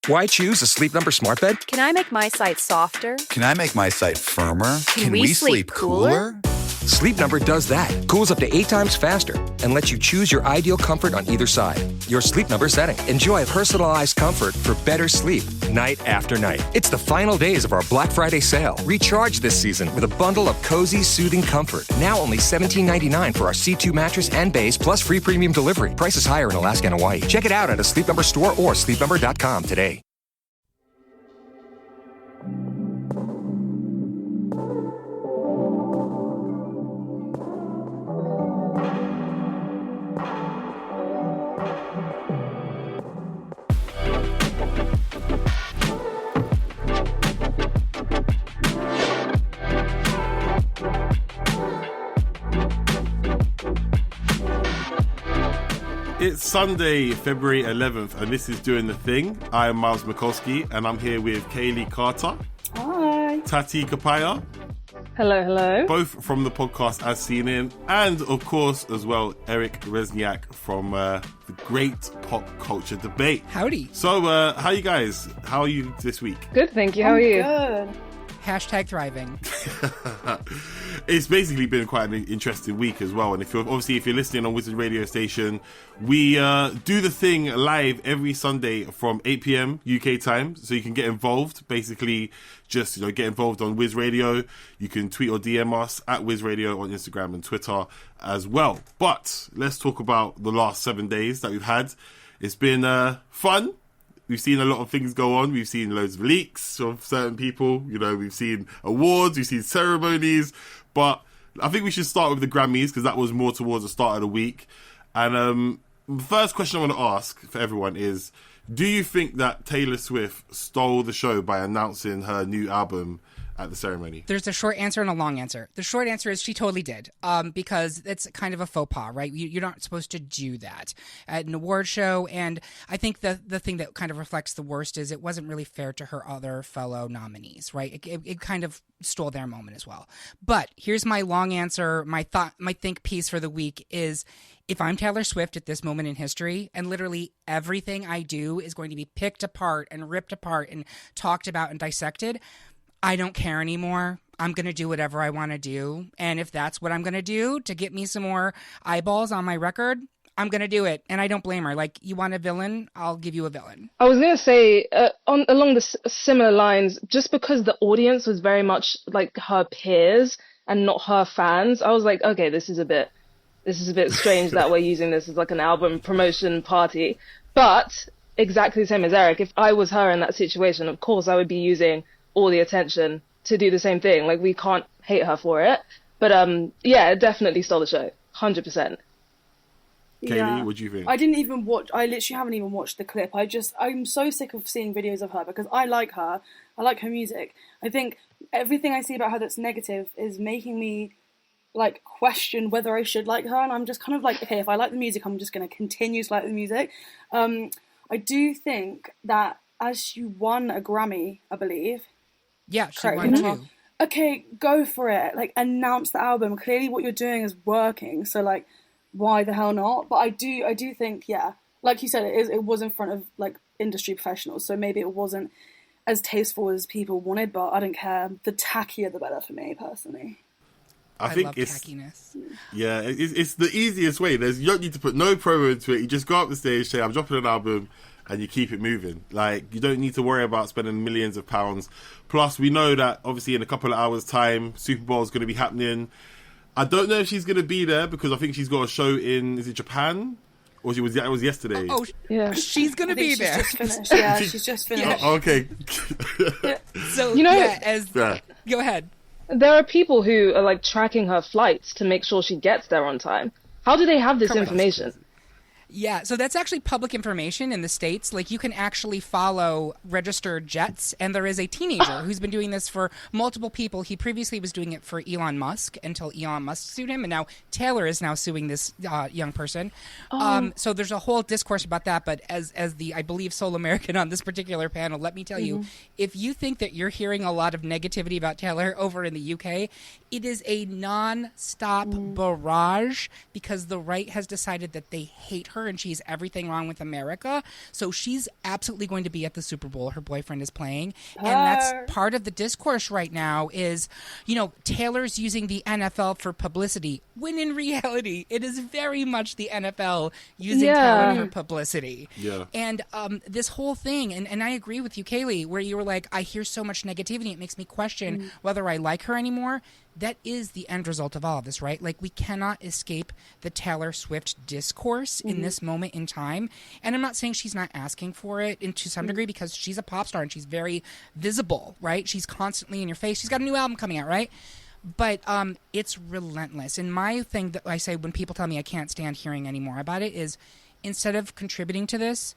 Why choose a Sleep Number smart bed? Can I make my site softer? Can I make my site firmer? Can we sleep cooler? Sleep Number does that. Cools up to 8 times faster and lets you choose your ideal comfort on either side. Your Sleep Number setting. Enjoy personalized comfort for better sleep night after night. It's the final days of our Black Friday sale. Recharge this season with a bundle of cozy, soothing comfort. Now only $17.99 for our C2 mattress and base, plus free premium delivery. Prices higher in Alaska and Hawaii. Check it out at a Sleep Number store or sleepnumber.com today. It's Sunday, February 11th, and this is Doing the Thing. I am Myles McCaulskey, and I'm here with Kayleigh Carter. Hi. Tati Kapaya. Hello, hello. Both from the podcast As Seen In, and of course, as well, Rezsnyak from the Great Pop Culture Debate. Howdy. So, how you guys? How are you this week? Good, thank you. How are you? Good. Hashtag thriving. It's basically been quite an interesting week as well. And if you're listening on Wizard Radio Station, we do the thing live every Sunday from 8 p.m. UK time. So you can get involved. Basically, just get involved on Wiz Radio. You can tweet or DM us at Wiz Radio on Instagram and Twitter as well. But let's talk about the last 7 days that we've had. It's been fun. We've seen a lot of things go on. We've seen loads of leaks of certain people. We've seen awards, we've seen ceremonies. But I think we should start with the Grammys because that was more towards the start of the week. And the first question I want to ask for everyone is, do you think that Taylor Swift stole the show by announcing her new album at the ceremony? There's a short answer and a long answer. The short answer is she totally did, because it's kind of a faux pas, right? You're not supposed to do that at an award show. And I think the thing that kind of reflects the worst is it wasn't really fair to her other fellow nominees, right? It kind of stole their moment as well. But here's my long answer. My think piece for the week is, if I'm Taylor Swift at this moment in history, and literally everything I do is going to be picked apart and ripped apart and talked about and dissected, I don't care anymore. I'm going to do whatever I want to do. And if that's what I'm going to do to get me some more eyeballs on my record, I'm going to do it. And I don't blame her. Like, you want a villain? I'll give you a villain. I was going to say, along the similar lines, just because the audience was very much like her peers and not her fans, I was like, okay, this is a bit strange that we're using this as like an album promotion party. But exactly the same as Eric, if I was her in that situation, of course I would be using all the attention to do the same thing. Like, we can't hate her for it. But yeah, it definitely stole the show. 100%. Kayleigh, what do you think? I literally haven't even watched the clip. I'm so sick of seeing videos of her because I like her. I like her music. I think everything I see about her that's negative is making me like question whether I should like her. And I'm just kind of like, okay, if I like the music, I'm just going to continue to like the music. I do think that as she won a Grammy, I believe. Yeah, she won too. Okay, go for it. Like, announce the album. Clearly what you're doing is working. So like, why the hell not? But I do think, yeah, like you said, it was in front of like industry professionals, so maybe it wasn't as tasteful as people wanted, but I don't care. The tackier the better for me personally. I think love it's tackiness. Yeah, it's the easiest way. You don't need to put no promo into it. You just go up the stage, say I'm dropping an album, and you keep it moving. Like, you don't need to worry about spending millions of pounds. Plus, we know that obviously in a couple of hours' time, Super Bowl is going to be happening. I don't know if she's going to be there because I think she's got a show in, is it Japan? Or it was yesterday? Oh, yeah. She's going to be there. She's just finished. Yeah, she's just finished. Oh, okay. So, go ahead. There are people who are like tracking her flights to make sure she gets there on time. How do they have this information? Yeah, so that's actually public information in the States. Like, you can actually follow registered jets, and there is a teenager who's been doing this for multiple people. He previously was doing it for Elon Musk until Elon Musk sued him, and now Taylor is now suing this young person. So there's a whole discourse about that, but as the, I believe, sole American on this particular panel, let me tell you, if you think that you're hearing a lot of negativity about Taylor over in the UK, it is a non-stop barrage because the right has decided that they hate her her and she's everything wrong with America. So she's absolutely going to be at the Super Bowl. Her boyfriend is playing. And that's part of the discourse right now is, you know, Taylor's using the NFL for publicity, when in reality, it is very much the NFL using Taylor for publicity. Yeah. And this whole thing, and I agree with you, Kayleigh, where you were like, I hear so much negativity, it makes me question whether I like her anymore. That is the end result of all of this, right? Like, we cannot escape the Taylor Swift discourse in this moment in time. And I'm not saying she's not asking for it to some degree, because she's a pop star and she's very visible, right? She's constantly in your face. She's got a new album coming out, right? But it's relentless. And my thing that I say when people tell me I can't stand hearing any more about it is, instead of contributing to this,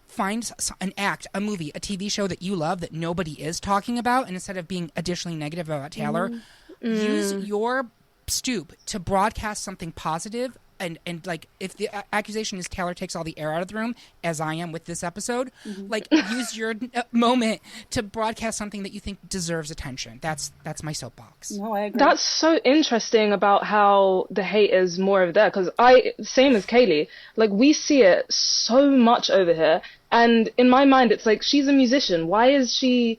find an act, a movie, a TV show that you love that nobody is talking about, and instead of being additionally negative about Taylor, use your stoop to broadcast something positive. And like, if the accusation is Taylor takes all the air out of the room, as I am with this episode, like, use your moment to broadcast something that you think deserves attention. That's my soapbox. No, I agree. That's so interesting about how the hate is more over there, because same as Kayleigh, like, we see it so much over here, and in my mind it's like, she's a musician. Why is she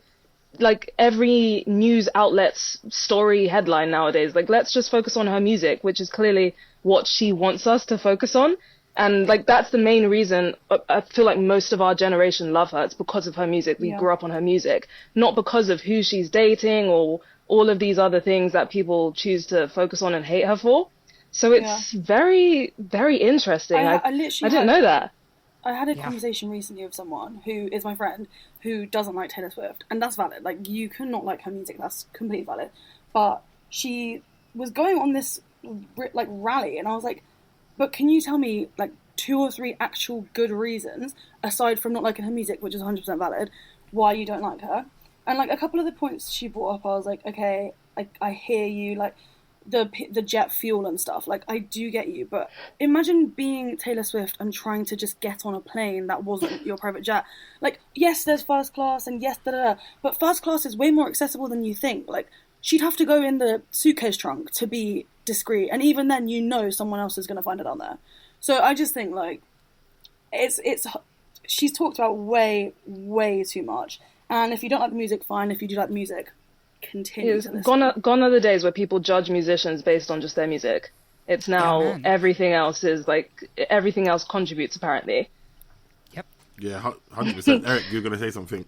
like every news outlet's story headline nowadays? Like, let's just focus on her music, which is clearly what she wants us to focus on. And like, that's the main reason I feel like most of our generation love her. It's because of her music. We grew up on her music, not because of who she's dating or all of these other things that people choose to focus on and hate her for. So it's very, very interesting. I didn't know that. I had a conversation recently with someone who is my friend who doesn't like Taylor Swift, and that's valid. Like, you cannot like her music, that's completely valid. But she was going on this like rally, and I was like, but can you tell me like 2 or 3 actual good reasons, aside from not liking her music, which is 100% valid, why you don't like her? And like, a couple of the points she brought up, I was like, okay, I hear you, like the jet fuel and stuff, like, I do get you, but imagine being Taylor Swift and trying to just get on a plane that wasn't your private jet. Like, yes, there's first class and yes, but first class is way more accessible than you think. Like, she'd have to go in the suitcase trunk to be discreet, and even then, you know, someone else is going to find it on there. So I just think, like, it's she's talked about way too much, and if you don't like the music, fine. If you do like the music, continue to listen. Gone are the days where people judge musicians based on just their music. It's now everything else is like, everything else contributes, apparently. Yep. Yeah, 100%. Eric, you're going to say something.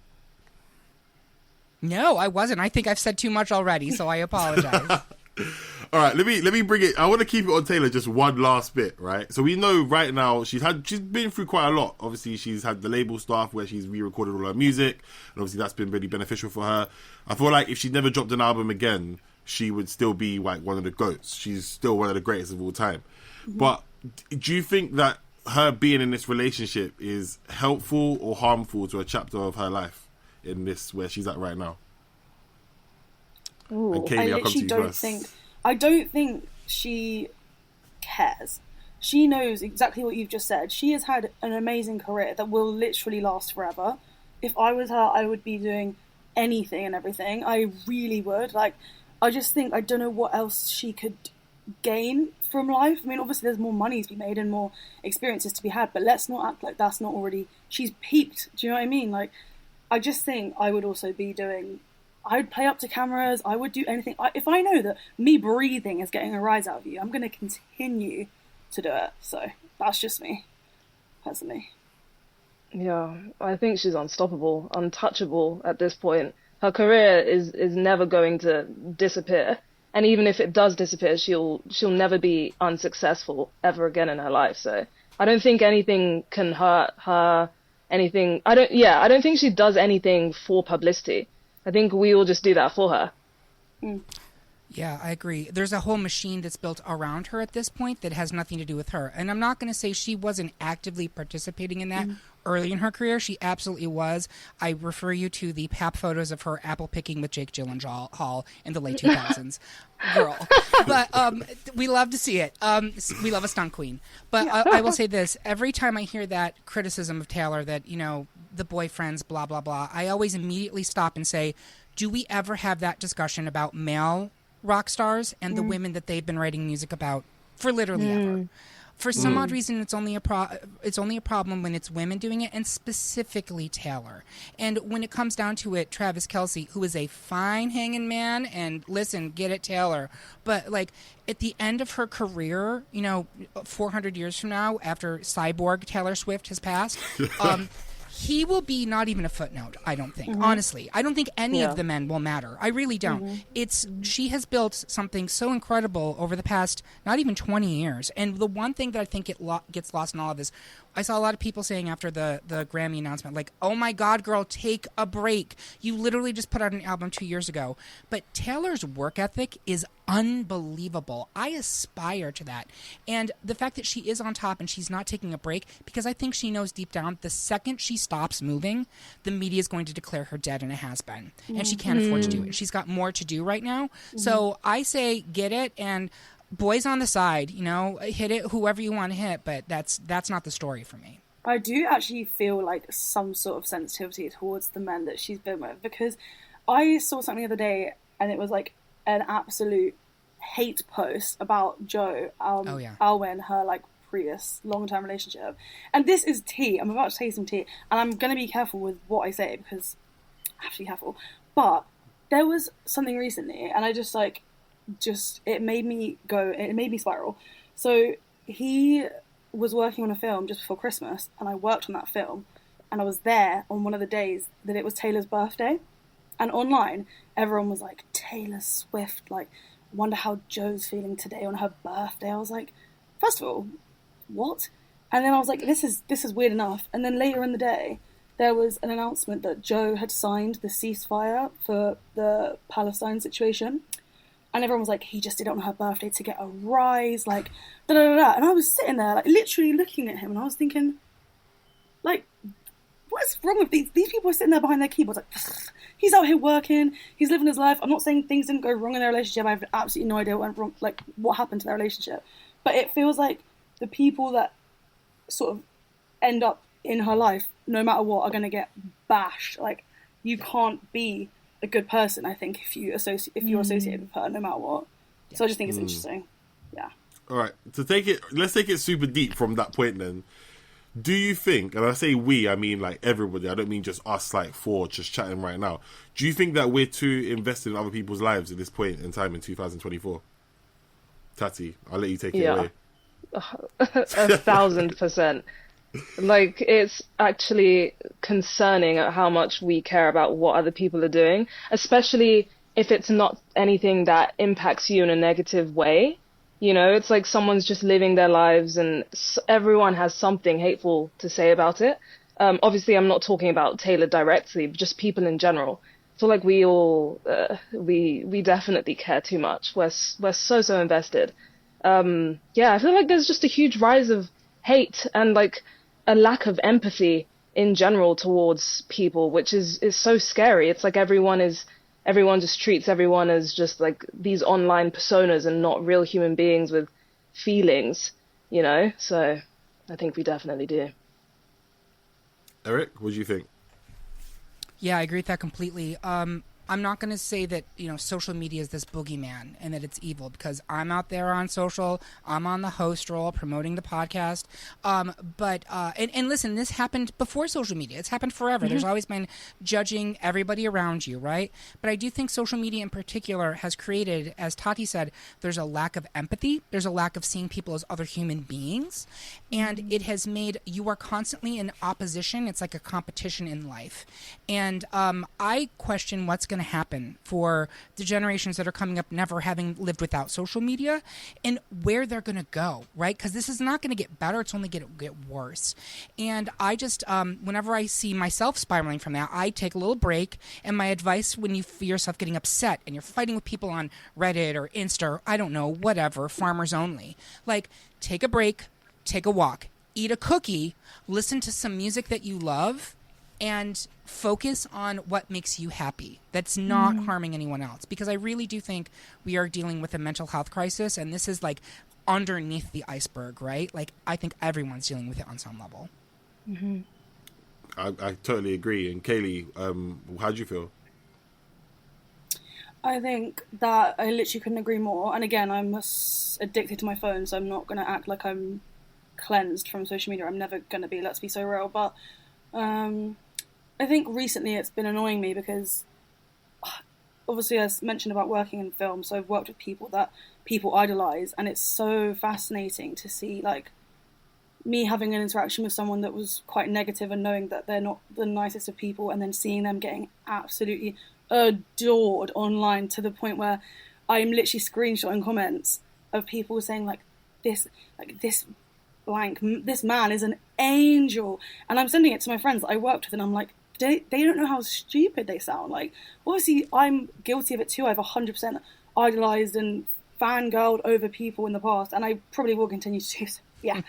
No, I wasn't. I think I've said too much already, so I apologize. All right, let me bring it. I want to keep it on Taylor just one last bit, right? So we know right now she's been through quite a lot. Obviously, she's had the label stuff where she's re-recorded all her music, and obviously that's been really beneficial for her. I feel like if she never dropped an album again, she would still be like one of the GOATs. She's still one of the greatest of all time. But do you think that her being in this relationship is helpful or harmful to a chapter of her life in this where she's at right now? Ooh, and Kayleigh, I'll come to you first. I don't think she cares. She knows exactly what you've just said. She has had an amazing career that will literally last forever. If I was her, I would be doing anything and everything. I really would. Like, I just think, I don't know what else she could gain from life. I mean, obviously there's more money to be made and more experiences to be had, but let's not act like that's not already... She's peaked. Do you know what I mean? Like, I just think I would also be doing... I'd play up to cameras. I would do anything. If I know that me breathing is getting a rise out of you, I'm going to continue to do it. So that's just me, personally. Yeah, I think she's unstoppable, untouchable at this point. Her career is never going to disappear. And even if it does disappear, she'll never be unsuccessful ever again in her life. So I don't think anything can hurt her. Anything. I don't think she does anything for publicity. I think we all just do that for her. Yeah, I agree. There's a whole machine that's built around her at this point that has nothing to do with her. And I'm not going to say she wasn't actively participating in that early in her career. She absolutely was. I refer you to the pap photos of her apple picking with Jake Gyllenhaal in the late 2000s. Girl. But we love to see it. We love a stunt queen. But I will say this. Every time I hear that criticism of Taylor that, you know, the boyfriends, blah, blah, blah, I always immediately stop and say, do we ever have that discussion about male rock stars and the women that they've been writing music about for literally ever? For some odd reason, it's only a problem when it's women doing it, and specifically Taylor. And when it comes down to it, Travis Kelce, who is a fine hanging man, and listen, get it, Taylor. But like at the end of her career, 400 years from now, after Cyborg Taylor Swift has passed, he will be not even a footnote, I don't think. Honestly, I don't think any of the men will matter. I really don't. She has built something so incredible over the past not even 20 years. And the one thing that I think gets lost in all of this, I saw a lot of people saying after the Grammy announcement, like, oh my God, girl, take a break. You literally just put out an album 2 years ago. But Taylor's work ethic is unbelievable. I aspire to that. And the fact that she is on top and she's not taking a break, because I think she knows deep down the second she stops moving, the media is going to declare her dead, and it has been. And she can't afford to do it. She's got more to do right now. So I say get it, and boys on the side, hit it whoever you want to hit, but that's not the story for me. I do actually feel like some sort of sensitivity towards the men that she's been with, because I saw something the other day and it was like an absolute hate post about Joe Alwyn, her like previous long-term relationship. And this is tea. I'm about to say some tea, and I'm going to be careful with what I say because I have to be careful. But there was something recently, and I it made me spiral. So he was working on a film just before Christmas, and I worked on that film, and I was there on one of the days that it was Taylor's birthday. And online, everyone was like, Taylor Swift, like, wonder how Joe's feeling today on her birthday. I was like, first of all, what? And then I was like, this is weird enough. And then later in the day, there was an announcement that Joe had signed the ceasefire for the Palestine situation. And everyone was like, he just did it on her birthday to get a rise, like, da-da-da-da. And I was sitting there, like, literally looking at him, and I was thinking, like, what is wrong with these people are sitting there behind their keyboards, like, he's out here working, he's living his life. I'm not saying things didn't go wrong in their relationship. I have absolutely no idea what went wrong, like, what happened to their relationship. But it feels like the people that sort of end up in her life, no matter what, are going to get bashed. Like, you can't be a good person, I think, if you're associated with her, no matter what. Yeah. So I just think it's interesting. Yeah. All right. Let's take it super deep from that point then. Do you think, and I say we, I mean like everybody, I don't mean just us, like four just chatting right now. Do you think that we're too invested in other people's lives at this point in time in 2024? Tati, I'll let you take it away. 1,000%. Like, it's actually concerning at how much we care about what other people are doing, especially if it's not anything that impacts you in a negative way. It's like someone's just living their lives and everyone has something hateful to say about it. Obviously, I'm not talking about Taylor directly, but just people in general. So like we all, we definitely care too much. We're so invested. I feel like there's just a huge rise of hate and like a lack of empathy in general towards people, which is so scary. It's like everyone just treats everyone as just like these online personas and not real human beings with feelings, So I think we definitely do. Eric, what do you think? Yeah, I agree with that completely. I'm not going to say that, social media is this boogeyman and that it's evil, because I'm out there on social. I'm on the host role promoting the podcast. But listen, this happened before social media. It's happened forever. There's always been judging everybody around you, right? But I do think social media in particular has created, as Tati said, there's a lack of empathy. There's a lack of seeing people as other human beings. And it has made, you are constantly in opposition. It's like a competition in life. And I question what's going to happen for the generations that are coming up never having lived without social media and where they're going to go, right? Because this is not going to get better. It's only going to get worse. And I just, whenever I see myself spiraling from that, I take a little break. And my advice when you feel yourself getting upset and you're fighting with people on Reddit or Insta or I don't know, whatever, Farmers Only, like take a break, take a walk, eat a cookie, listen to some music that you love, and focus on what makes you happy. That's not harming anyone else. Because I really do think we are dealing with a mental health crisis, and this is like underneath the iceberg, right? Like, I think everyone's dealing with it on some level. Mm-hmm. I totally agree. And Kayleigh, how do you feel? I think that I literally couldn't agree more. And again, I'm addicted to my phone, so I'm not going to act like I'm cleansed from social media. I'm never going to be, let's be so real. But I think recently it's been annoying me because obviously, as mentioned about working in film, so I've worked with people that people idolise, and it's so fascinating to see, like, me having an interaction with someone that was quite negative and knowing that they're not the nicest of people, and then seeing them getting absolutely adored online to the point where I'm literally screenshotting comments of people saying, this man is an angel, and I'm sending it to my friends that I worked with, and I'm like, they don't know how stupid they sound. Like, obviously, I'm guilty of it too. I've 100% idolised and fangirled over people in the past, and I probably will continue to do so. Yeah,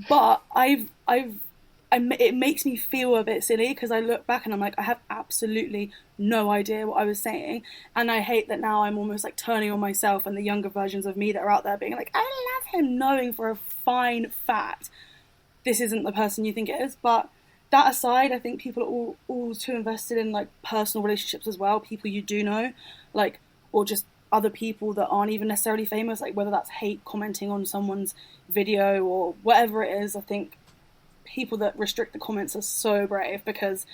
but it makes me feel a bit silly because I look back and I'm like, I have absolutely no idea what I was saying, and I hate that now I'm almost like turning on myself and the younger versions of me that are out there being like, I love him, knowing for a fine fact this isn't the person you think it is. But that aside, I think people are all too invested in like personal relationships as well, people you do know, like, or just other people that aren't even necessarily famous, like whether that's hate commenting on someone's video or whatever it is. I think people that restrict the comments are so brave because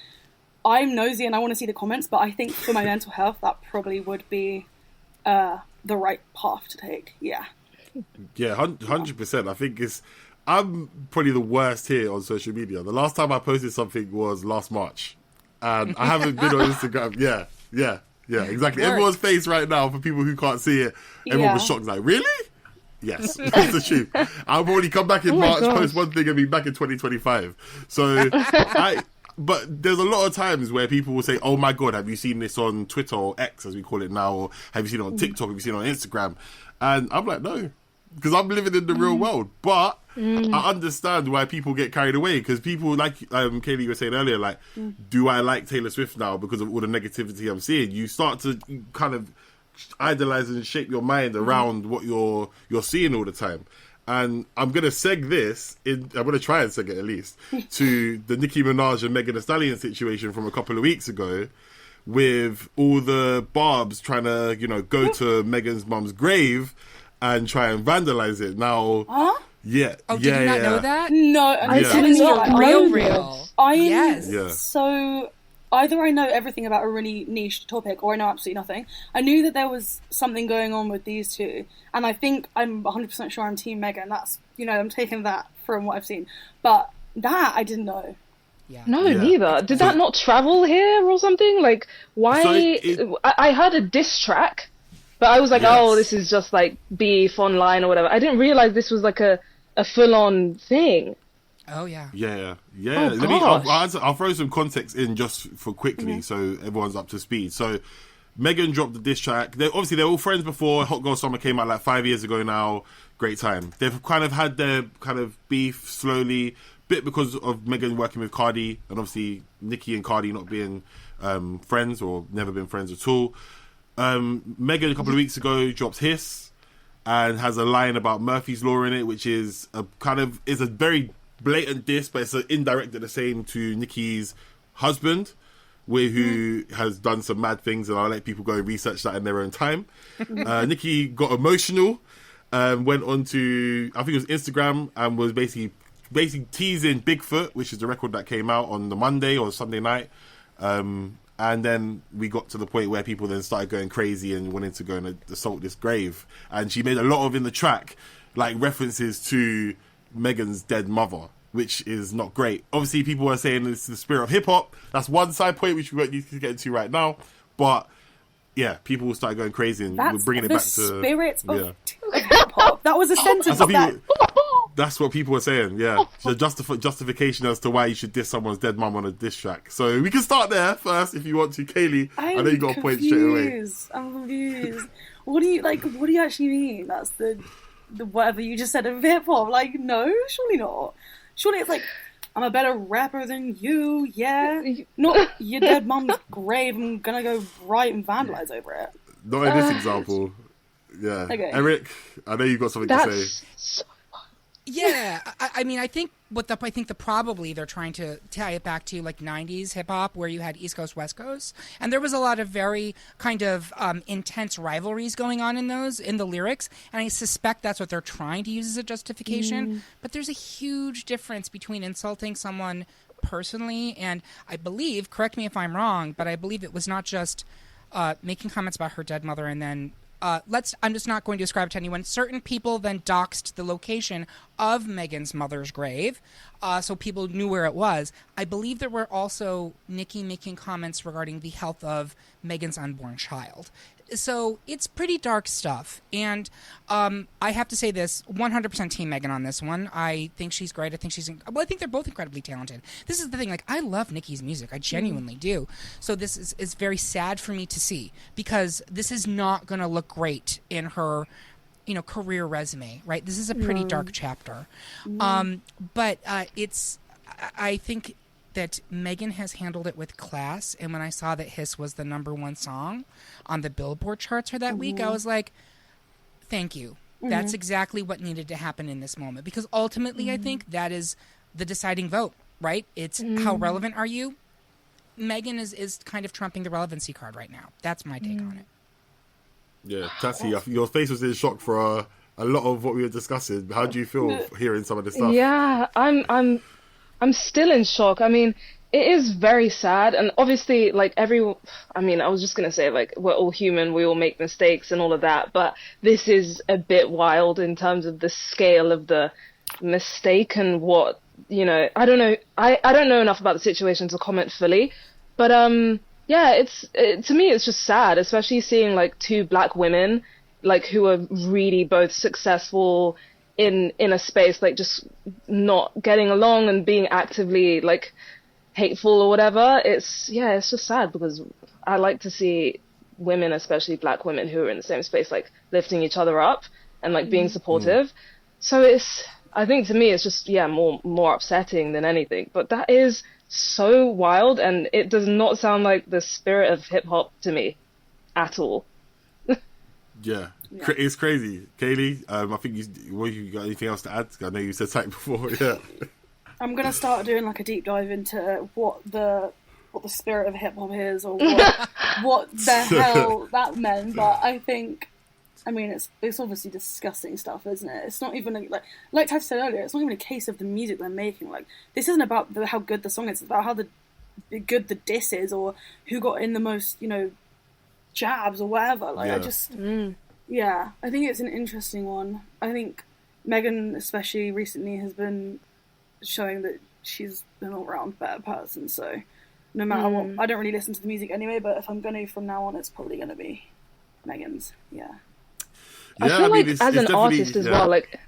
I'm nosy and I want to see the comments, but I think for my mental health that probably would be the right path to take. Yeah 100%. I think I'm probably the worst here on social media. The last time I posted something was last March, and I haven't been on Instagram. Yeah, exactly. Everyone's face right now, for people who can't see it, everyone was shocked, like, really? Yes, that's the truth. I've already come back in March, post one thing, and be back in 2025. So, but there's a lot of times where people will say, oh my God, have you seen this on Twitter, or X as we call it now, or have you seen it on TikTok, have you seen it on Instagram? And I'm like, no, because I'm living in the real world. But I understand why people get carried away, because people, like Kayleigh, you were saying earlier, like, do I like Taylor Swift now because of all the negativity I'm seeing? You start to kind of idolize and shape your mind around what you're seeing all the time. And I'm going to seg this, I'm going to try and seg it at least, to the Nicki Minaj and Megan Thee Stallion situation from a couple of weeks ago, with all the barbs trying to, go to Megan's mum's grave and try and vandalize it. Now, yeah. Oh, did you not know that? No, I didn't know. Real. I'm so... Either I know everything about a really niche topic, or I know absolutely nothing. I knew that there was something going on with these two, and I think I'm 100% sure I'm Team Megan. That's, I'm taking that from what I've seen. But that I didn't know. Yeah. No, neither. Did that not travel here or something? Like, why? I heard a diss track, but I was like, oh, this is just like beef online or whatever. I didn't realize this was like a full-on thing. Oh, yeah. Yeah. Oh, I'll throw some context in just for quickly so everyone's up to speed. So Megan dropped the diss track. They're all friends before. Hot Girl Summer came out like 5 years ago now. Great time. They've kind of had their kind of beef slowly, bit because of Megan working with Cardi, and obviously Nicki and Cardi not being friends or never been friends at all. Megan a couple of weeks ago dropped Hiss and has a line about Murphy's Law in it, which is a very blatant diss, but it's indirect at the same to Nicki's husband, who has done some mad things, and I'll let people go and research that in their own time. Nicki got emotional, went on to, I think it was Instagram, and was basically teasing Bigfoot, which is the record that came out on the Monday or Sunday night. And then we got to the point where people then started going crazy and wanted to go and assault this grave. And she made a lot of, in the track, like references to Megan's dead mother, which is not great. Obviously, people are saying it's the spirit of hip-hop. That's one side point, which we won't need to get into right now. But, yeah, people will start going crazy, and we're bringing it back to... the spirit of hip-hop. That was a sentence of that. That's what people are saying, yeah. The justification as to why you should diss someone's dead mum on a diss track. So we can start there first if you want to. Kayleigh, I know you got a point straight away. I'm confused. What do you actually mean? That's the whatever you just said of hip-hop. Like, no, surely not. Surely it's like, I'm a better rapper than you, yeah? Not your dead mum's grave, I'm gonna go right and vandalize over it. Not in this example. Yeah. Okay. Eric, I know you've got something to say. Yeah, I mean, I think I think probably they're trying to tie it back to like 90s hip hop where you had East Coast, West Coast. And there was a lot of very kind of intense rivalries going on in the lyrics. And I suspect that's what they're trying to use as a justification. But there's a huge difference between insulting someone personally. And I believe, correct me if I'm wrong, but I believe it was not just making comments about her dead mother and then I'm just not going to describe it to anyone. Certain people then doxed the location of Megan's mother's grave, so people knew where it was. I believe there were also Nicki making comments regarding the health of Megan's unborn child. So it's pretty dark stuff. And I have to say this, 100% Team Megan on this one. I think she's great. I think they're both incredibly talented. This is the thing. Like, I love Nicki's music. I genuinely do. So this is very sad for me to see because this is not going to look great in her, career resume, right? This is a pretty dark chapter. But I think that Megan has handled it with class, and when I saw that Hiss was the #1 song on the Billboard charts for that week, I was like, thank you. That's exactly what needed to happen in this moment, because ultimately I think that is the deciding vote, right? It's how relevant are you? Megan is kind of trumping the relevancy card right now. That's my take on it. Yeah, Tati, your face was in shock for a lot of what we were discussing. How do you feel hearing some of this stuff? Yeah, I'm still in shock. I mean, it is very sad. And obviously, like, I was just going to say, like, we're all human. We all make mistakes and all of that. But this is a bit wild in terms of the scale of the mistake and what, I don't know. I don't know enough about the situation to comment fully. But, yeah, to me, it's just sad, especially seeing, like, two black women, like, who are really both successful in a space, like, just not getting along and being actively, like, hateful or whatever. It's just sad because I like to see women, especially black women who are in the same space, like, lifting each other up and, like, being supportive. So I think to me it's just, more upsetting than anything. But that is so wild, and it does not sound like the spirit of hip hop to me at all. Yeah. It's crazy. Kayleigh, I think you got anything else to add? I know you said something before. Yeah. I'm gonna start doing like a deep dive into what the spirit of hip hop is, or what the hell that meant. But I mean, it's obviously disgusting stuff, isn't it? It's not even like Tati said earlier. It's not even a case of the music they're making. Like, this isn't about how good the song is. It's about how good the diss is, or who got in the most, jabs or whatever. Like, I think it's an interesting one. I think Megan, especially recently, has been showing that she's an all-round better person. So no matter what, I don't really listen to the music anyway, but if I'm going to from now on, it's probably going to be Megan's. Yeah. I feel like as an artist as well, like,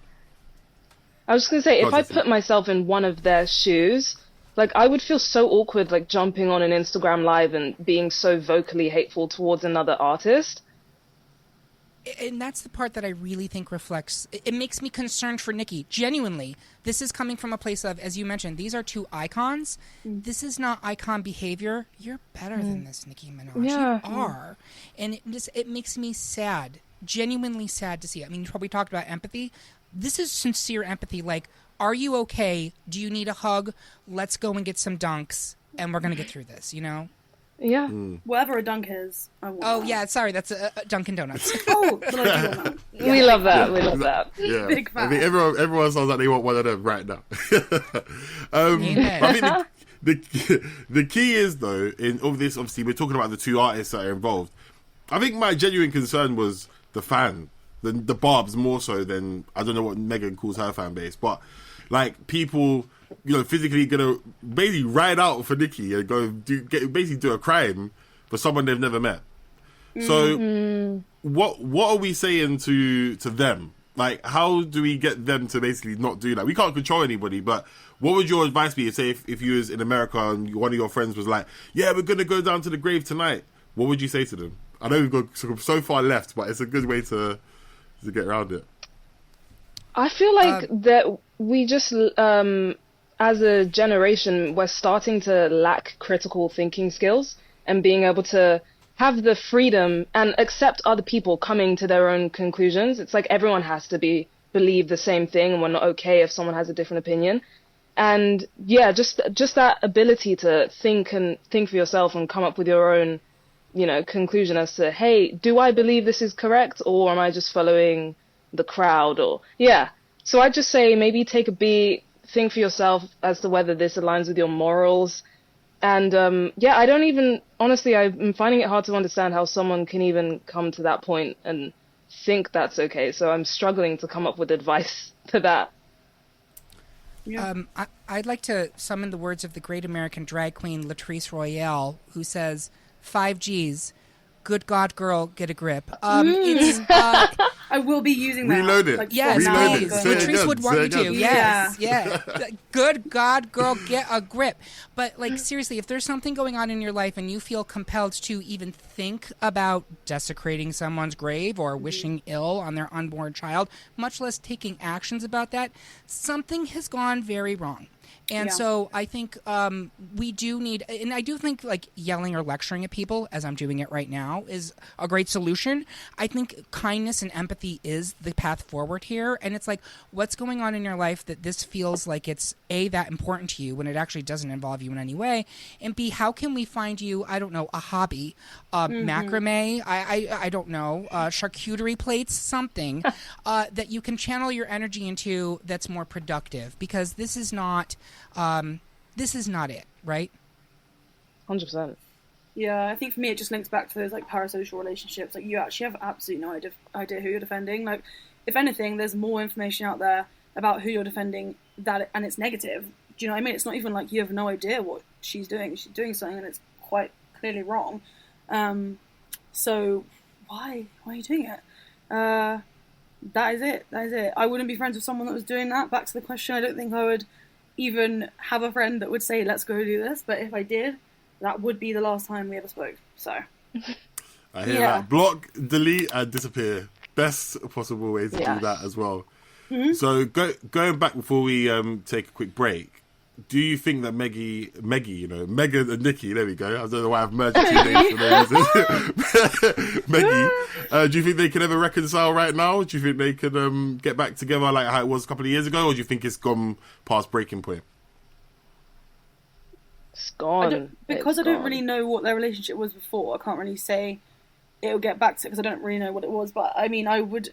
I was just going to say, if I put myself in one of their shoes, like, I would feel so awkward, like, jumping on an Instagram live and being so vocally hateful towards another artist. And that's the part that I really think reflects, it makes me concerned for Nicki. Genuinely, this is coming from a place of, as you mentioned, these are two icons. This is not icon behavior. You're better than this, Nicki Minaj. Yeah. You are. And it makes me sad, genuinely sad to see. I mean, we talked about empathy. This is sincere empathy. Like, are you okay? Do you need a hug? Let's go and get some dunks, and we're going to get through this, Yeah. Whatever a dunk is, I want that. Yeah, sorry, that's a Dunkin' Donuts. But I do want that. Yeah. We love that. We love that. Yeah. Big fan. I think everyone sounds like they want one of them right now. I think the key is, though, in all this, obviously, we're talking about the two artists that are involved. I think my genuine concern was the fan, the Barbs, more so than, I don't know what Megan calls her fan base, but, like, people, physically gonna basically ride out for Nicki and go basically do a crime for someone they've never met. So what are we saying to them? Like, how do we get them to basically not do that? We can't control anybody, but what would your advice be? Say if you was in America and one of your friends was like, yeah, we're gonna go down to the grave tonight, what would you say to them? I know we've got so far left, but it's a good way to get around it. I feel like that we just, as a generation, we're starting to lack critical thinking skills and being able to have the freedom and accept other people coming to their own conclusions. It's like everyone has to believe the same thing, and we're not okay if someone has a different opinion. And yeah, just that ability to think for yourself and come up with your own, conclusion as to, hey, do I believe this is correct, or am I just following the crowd? Or yeah. So I'd just say maybe take a beat, think for yourself as to whether this aligns with your morals. And I don't even, honestly, I'm finding it hard to understand how someone can even come to that point and think that's okay. So I'm struggling to come up with advice to that. Yeah. I'd like to summon the words of the great American drag queen Latrice Royale, who says, 5 G's, good God, girl, get a grip. It's, I will be using that. Reload it. yes, Reload please. it. Say it Latrice again. would want Say you it to. again. Yes, yeah. Good God, girl, get a grip. But, seriously, if there's something going on in your life and you feel compelled to even think about desecrating someone's grave or wishing ill on their unborn child, much less taking actions about that, something has gone very wrong. And so I think we do need, and I do think yelling or lecturing at people, as I'm doing it right now, is a great solution. I think kindness and empathy is the path forward here. And it's what's going on in your life that this feels like it's A, that important to you when it actually doesn't involve you in any way, and B, how can we find you, I don't know, a hobby, macrame, I don't know, charcuterie plates, something that you can channel your energy into that's more productive, because this is not it, right? 100%. Yeah, I think for me it just links back to those parasocial relationships. You actually have absolutely no idea who you're defending. If anything, there's more information out there about who you're defending and it's negative. Do you know what I mean? It's not even you have no idea what she's doing. She's doing something and it's quite clearly wrong. So why are you doing it? That is it. I wouldn't be friends with someone that was doing that. Back to the question, I don't think I would even have a friend that would say, let's go do this. But if I did, that would be the last time we ever spoke. So I hear that. Block, delete, and disappear. Best possible way to do that as well. Mm-hmm. So going back before we take a quick break, do you think that Megan and Nicki, there we go, I don't know why I've merged two names for no reason. Meggie, do you think they can ever reconcile right now? Do you think they could get back together like how it was a couple of years ago, or do you think it's gone past breaking point? It's gone. I don't really know what their relationship was before. I can't really say it'll get back to it because I don't really know what it was. But I mean, I would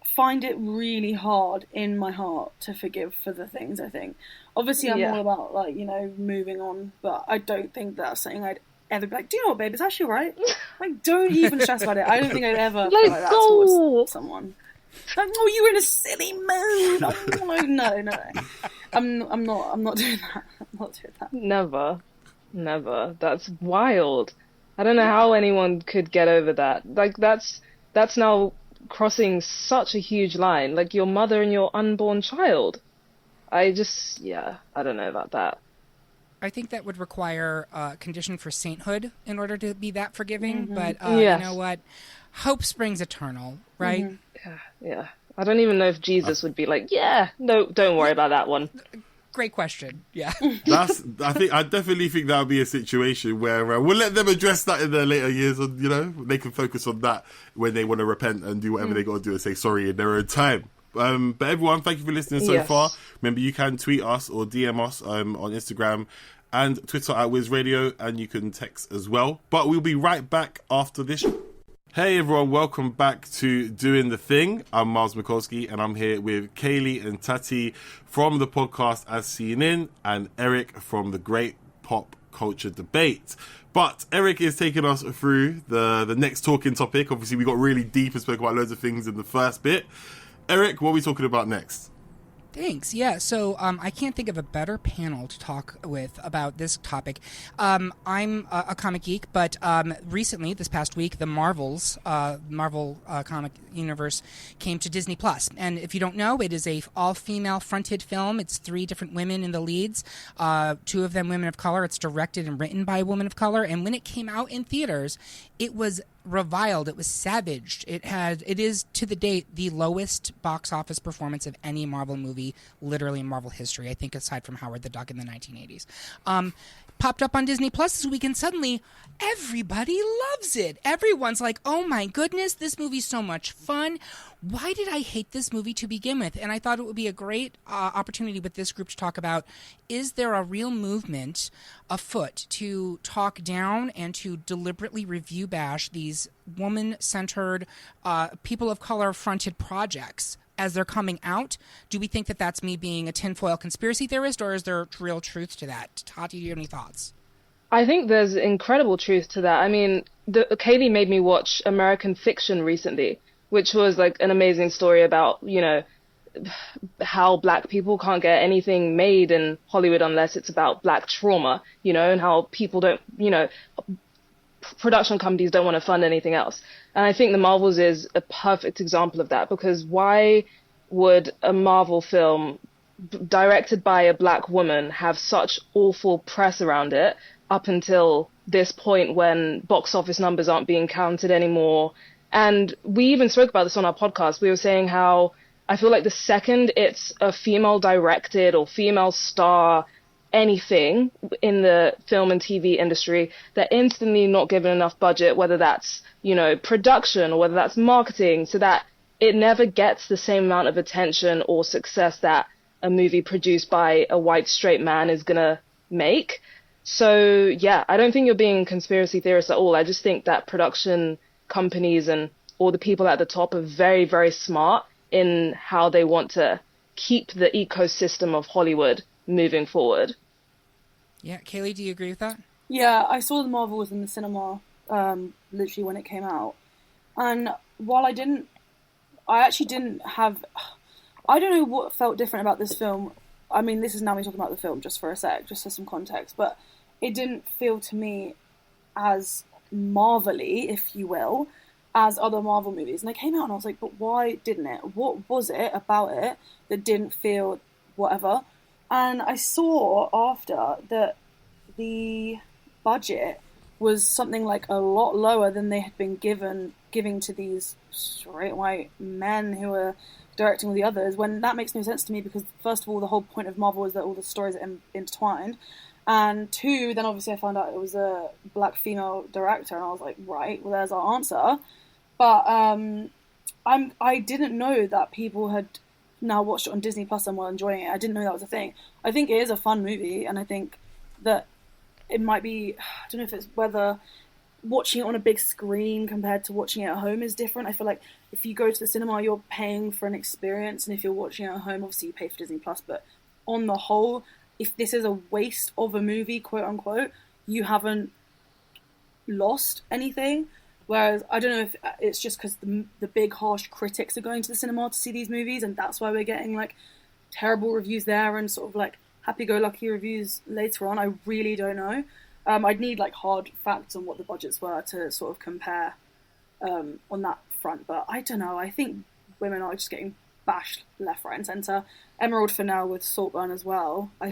find it really hard in my heart to forgive for the things I think. Obviously, I'm all about moving on, but I don't think that's something I'd ever be like, do you know what, babe? It's actually all right. Don't even stress about it. I don't think I'd ever feel like that towards someone. Oh, you were in a silly mood. Oh, no. I'm not doing that. I'm not doing that. Never. That's wild. I don't know how anyone could get over that. That's now crossing such a huge line. Your mother and your unborn child. I don't know about that. I think that would require a condition for sainthood in order to be that forgiving. Mm-hmm. But you know what? Hope springs eternal, right? Mm-hmm. Yeah. I don't even know if Jesus would be no, don't worry about that one. Great question. Yeah. I definitely think that would be a situation where we'll let them address that in their later years, and they can focus on that when they want to repent and do whatever they got to do and say sorry in their own time. But everyone, thank you for listening so far. Remember, you can tweet us or DM us on Instagram and Twitter at Wiz Radio, and you can text as well. But we'll be right back after this. Hey everyone, welcome back to Doing the Thing. I'm Myles McCaulskey, and I'm here with Kayleigh and Tati from the podcast As Seen In, and Eric from the Great Pop Culture Debate. But Eric is taking us through the next talking topic. Obviously, we got really deep and spoke about loads of things in the first bit. Eric, what are we talking about next? Thanks. Yeah, so I can't think of a better panel to talk with about this topic. I'm a comic geek, but recently, this past week, the Marvel comic universe came to Disney+. And if you don't know, it is a all-female fronted film. It's 3 different women in the leads, 2 of them women of color. It's directed and written by a woman of color. And when it came out in theaters, it was reviled. It was savaged. It is to the date the lowest box office performance of any Marvel movie, literally in Marvel history. I think aside from Howard the Duck in the 1980s. Popped up on Disney Plus this week, and suddenly everybody loves it. Everyone's like, "Oh my goodness, this movie's so much fun. why did I hate this movie to begin with? And I thought it would be a great opportunity with this group to talk about, is there a real movement afoot to talk down and to deliberately review bash these woman-centered, people of color-fronted projects as they're coming out? Do we think that that's me being a tinfoil conspiracy theorist, or is there real truth to that? Tati, do you have any thoughts? I think there's incredible truth to that. I mean, Kayleigh made me watch American Fiction recently, which was like an amazing story about, you know, how black people can't get anything made in Hollywood unless it's about black trauma, you know, and how people don't, you know, production companies don't want to fund anything else. And I think The Marvels is a perfect example of that, because why would a Marvel film directed by a black woman have such awful press around it up until this point when box office numbers aren't being counted anymore? And we even spoke about this on our podcast. We were saying how I feel like the second it's a female directed or female star anything in the film and TV industry, they're instantly not given enough budget, whether that's, you know, production or whether that's marketing, so that it never gets the same amount of attention or success that a movie produced by a white straight man is gonna make. So yeah, I don't think you're being a conspiracy theorist at all. I just think that production companies and all the people at the top are very, very smart in how they want to keep the ecosystem of Hollywood moving forward. Yeah, Kayleigh, do you agree with that? Yeah, I saw The Marvels in the cinema literally when it came out. And while I actually didn't have... I don't know what felt different about this film. I mean, this is now me talking about the film just for a sec, just for some context. But it didn't feel to me as Marvel-y, if you will, as other Marvel movies. And I came out and I was like, but why didn't it? What was it about it that didn't feel whatever? And I saw after that the budget was something like a lot lower than they had been giving to these straight white men who were directing all the others, when that makes no sense to me, because first of all, the whole point of Marvel is that all the stories are intertwined. And two, then obviously I found out it was a black female director, and I was like, right, well, there's our answer. But I didn't know that people had now watched it on Disney Plus and were enjoying it. I didn't know that was a thing. I think it is a fun movie, and I think that it might be, I don't know if it's whether watching it on a big screen compared to watching it at home is different. I feel like if you go to the cinema, you're paying for an experience, and if you're watching it at home, obviously you pay for Disney Plus, but on the whole, if this is a waste of a movie, quote unquote, you haven't lost anything. Whereas I don't know if it's just because the big harsh critics are going to the cinema to see these movies, and that's why we're getting like terrible reviews there and sort of like happy-go-lucky reviews later on. I really don't know. I'd need like hard facts on what the budgets were to sort of compare on that front, but I don't know. I think women are just getting bashed left, right, and centre. Emerald Fennell with Saltburn as well. I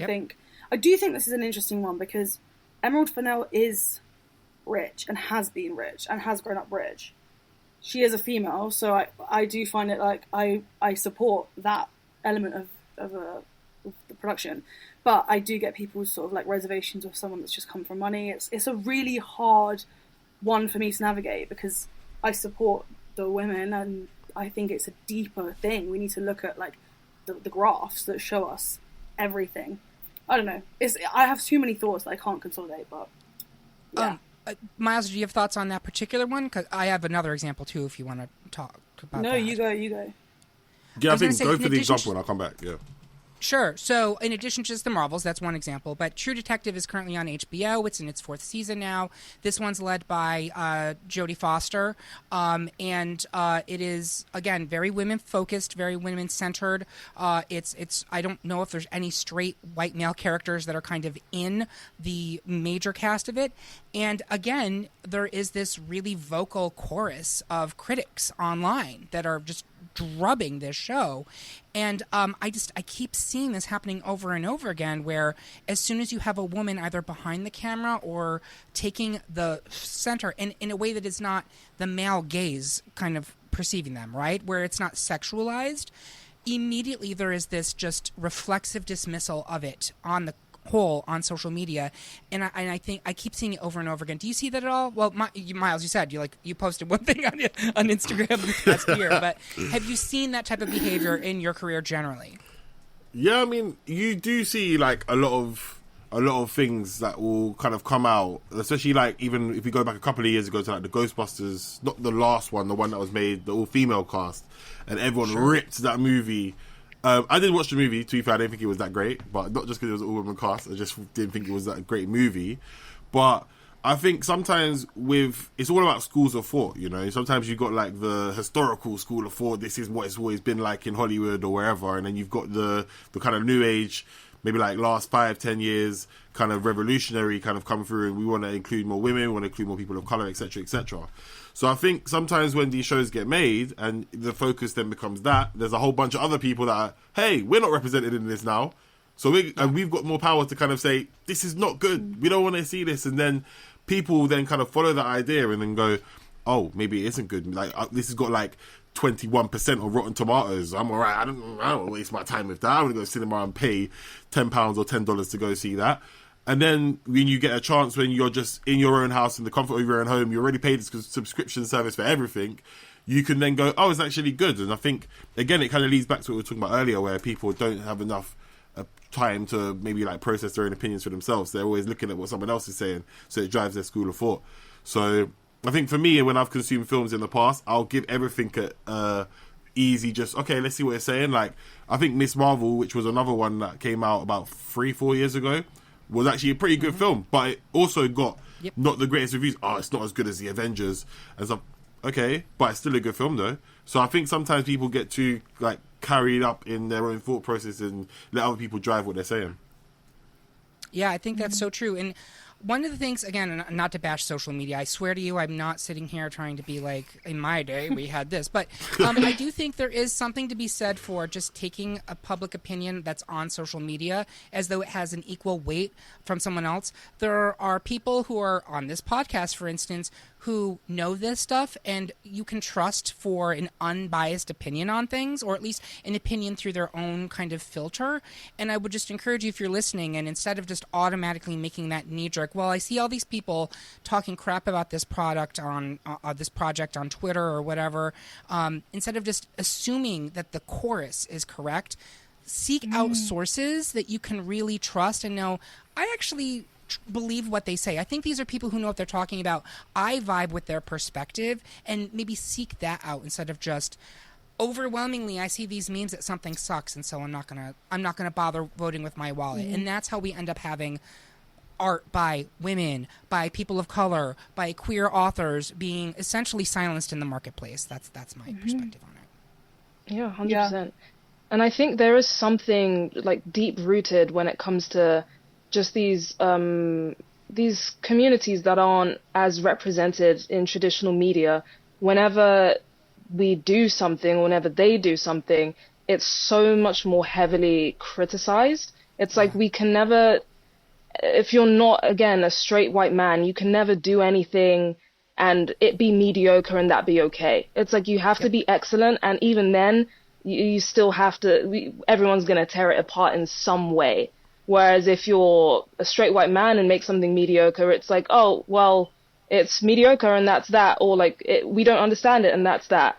do think this is an interesting one, because Emerald Fennell is rich and has been rich and has grown up rich. She is a female, so I do find it like I support that element of the production. But I do get people's sort of like reservations with someone that's just come from money. It's a really hard one for me to navigate, because I support the women and I think it's a deeper thing. We need to look at like the graphs that show us everything. I don't know. I have too many thoughts that I can't consolidate, but yeah. Myles, do you have thoughts on that particular one? Because I have another example too, if you want to talk about that. No, you go. Yeah, I think go for the example and I'll come back, yeah. Sure. So in addition to just the Marvels, that's one example. But True Detective is currently on HBO. It's in its 4th season now. This one's led by Jodie Foster. And it is, again, very women-focused, very women-centered. It's I don't know if there's any straight white male characters that are kind of in the major cast of it. And again, there is this really vocal chorus of critics online that are just drubbing this show. And I keep seeing this happening over and over again, where as soon as you have a woman either behind the camera or taking the center, and in a way that is not the male gaze kind of perceiving them, right, where it's not sexualized, immediately there is this just reflexive dismissal of it on whole on social media, and I think I keep seeing it over and over again. Do you see that at all? Well, Myles, you said you posted one thing on Instagram this past year, but have you seen that type of behavior in your career generally? Yeah, I mean, you do see like a lot of things that will kind of come out, especially like even if we go back a couple of years ago to like the Ghostbusters, not the last one, the one that was made, the all-female cast, and everyone ripped that movie. I did watch the movie, to be fair, I didn't think it was that great, but not just because it was an all-women cast, I just didn't think it was that great movie. But I think sometimes it's all about schools of thought, you know. Sometimes you've got like the historical school of thought, this is what it's always been like in Hollywood or wherever, and then you've got the kind of new age, maybe like last 5-10 years kind of revolutionary kind of come through, and we want to include more women, we want to include more people of color, etc., etc. So I think sometimes when these shows get made and the focus then becomes that, there's a whole bunch of other people that are, hey, we're not represented in this now, so we've got more power to kind of say, this is not good, we don't want to see this, and then people then kind of follow that idea and then go, oh, maybe it isn't good, like this has got like 21% on Rotten Tomatoes, I'm alright, I don't want to waste my time with that, I'm going to go to cinema and pay £10 or $10 to go see that. And then when you get a chance, when you're just in your own house, in the comfort of your own home, you already paid this subscription service for everything, you can then go, oh, it's actually good. And I think, again, it kind of leads back to what we were talking about earlier, where people don't have enough time to maybe like process their own opinions for themselves. They're always looking at what someone else is saying, so it drives their school of thought. So I think for me, when I've consumed films in the past, I'll give everything easy, just, okay, let's see what it's saying. Like, I think Miss Marvel, which was another one that came out about 3-4 years ago, was actually a pretty good film, but it also got not the greatest reviews. Oh, it's not as good as the Avengers and stuff. Okay, but it's still a good film though. So I think sometimes people get too like carried up in their own thought process and let other people drive what they're saying. Yeah, I think that's so true. And one of the things, again, not to bash social media, I swear to you, I'm not sitting here trying to be like, in my day, we had this. But I do think there is something to be said for just taking a public opinion that's on social media as though it has an equal weight from someone else. There are people who are on this podcast, for instance, who know this stuff, and you can trust for an unbiased opinion on things, or at least an opinion through their own kind of filter. And I would just encourage you, if you're listening, and instead of just automatically making that knee-jerk, well, I see all these people talking crap about this product on this project on Twitter or whatever, instead of just assuming that the chorus is correct, seek out sources that you can really trust and know, I actually believe what they say. I think these are people who know what they're talking about. I vibe with their perspective, and maybe seek that out instead of just overwhelmingly I see these memes that something sucks, and so I'm not gonna bother voting with my wallet. And that's how we end up having art by women, by people of color, by queer authors being essentially silenced in the marketplace. That's my perspective on it. Yeah, 100%. And I think there is something like deep rooted when it comes to just these communities that aren't as represented in traditional media. Whenever we do something, whenever they do something, it's so much more heavily criticized. It's like we can never, if you're not, again, a straight white man, you can never do anything and it be mediocre and that be okay. It's like you have to be excellent, and even then, you still have to, everyone's going to tear it apart in some way. Whereas if you're a straight white man and make something mediocre, it's like, oh, well, it's mediocre and that's that, or like, we don't understand it and that's that.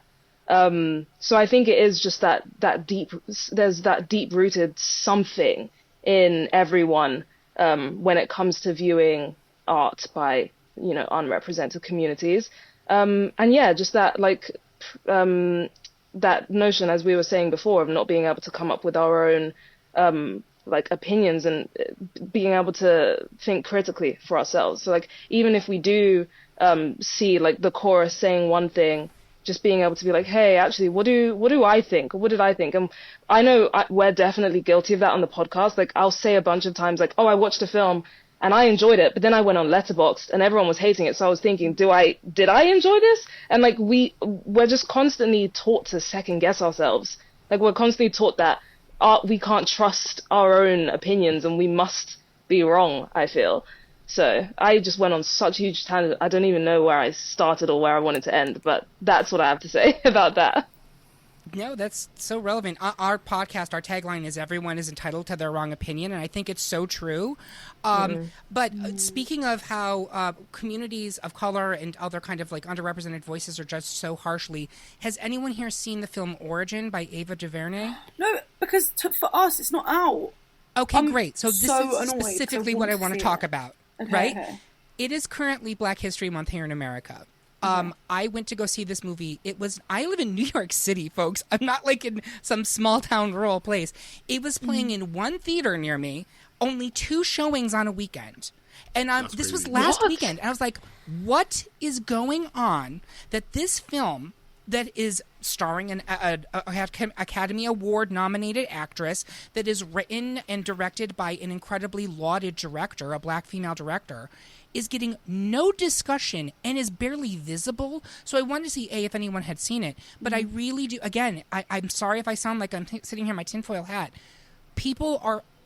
So I think it is just that deep, there's that deep-rooted something in everyone when it comes to viewing art by, you know, unrepresented communities. And yeah, just that, like, that notion, as we were saying before, of not being able to come up with our own like opinions and being able to think critically for ourselves. So like, even if we do see like the chorus saying one thing, just being able to be like, hey, actually, what do I think? Or what did I think? And I know we're definitely guilty of that on the podcast. Like, I'll say a bunch of times, like, oh, I watched a film and I enjoyed it, but then I went on Letterboxd and everyone was hating it. So I was thinking, did I enjoy this? And like, we're just constantly taught to second guess ourselves. Like, we're constantly taught that we can't trust our own opinions and we must be wrong, I feel. So I just went on such a huge tangent. I don't even know where I started or where I wanted to end, but that's what I have to say about that. No, that's so relevant. Our podcast, our tagline is "Everyone is entitled to their wrong opinion," and I think it's so true. But speaking of how communities of color and other kind of like underrepresented voices are judged so harshly, has anyone here seen the film Origin by Ava DuVernay? No, because for us, it's not out. Okay, great. So this so is annoyed, specifically I what I want want to to see talk it. about, Okay, right? okay. It is currently Black History Month here in America. I went to go see this movie. I live in New York City, folks. I'm not like in some small town rural place. It was playing in one theater near me, only 2 showings on a weekend. And this was last weekend. And I was like, what is going on that this film that is starring an Academy Award nominated actress, that is written and directed by an incredibly lauded director, a Black female director, is getting no discussion and is barely visible. So I wanted to see, if anyone had seen it. But I really do. Again, I'm sorry if I sound like I'm sitting here in my tinfoil hat.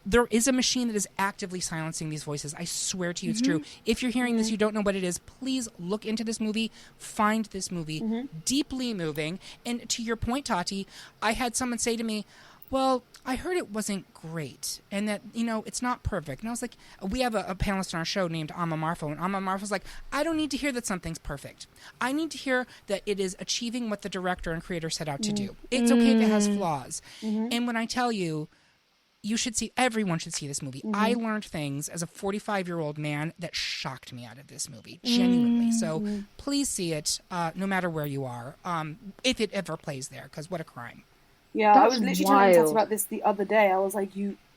There is a machine that is actively silencing these voices. I swear to you, it's true. If you're hearing this, you don't know what it is, please look into this movie, find this movie. Deeply moving. And to your point, Tati, I had someone say to me, well, I heard it wasn't great and that, it's not perfect. And I was like, we have a panelist on our show named Amma Marfo, and Amma Marfo's like, I don't need to hear that something's perfect. I need to hear that it is achieving what the director and creator set out to do. It's okay if it has flaws. And when I tell you, everyone should see this movie. I learned things as a 45-year-old man that shocked me out of this movie, genuinely. So please see it, no matter where you are, if it ever plays there, because what a crime. Yeah, That's I was literally wild. telling Tati about this the other day. I was like,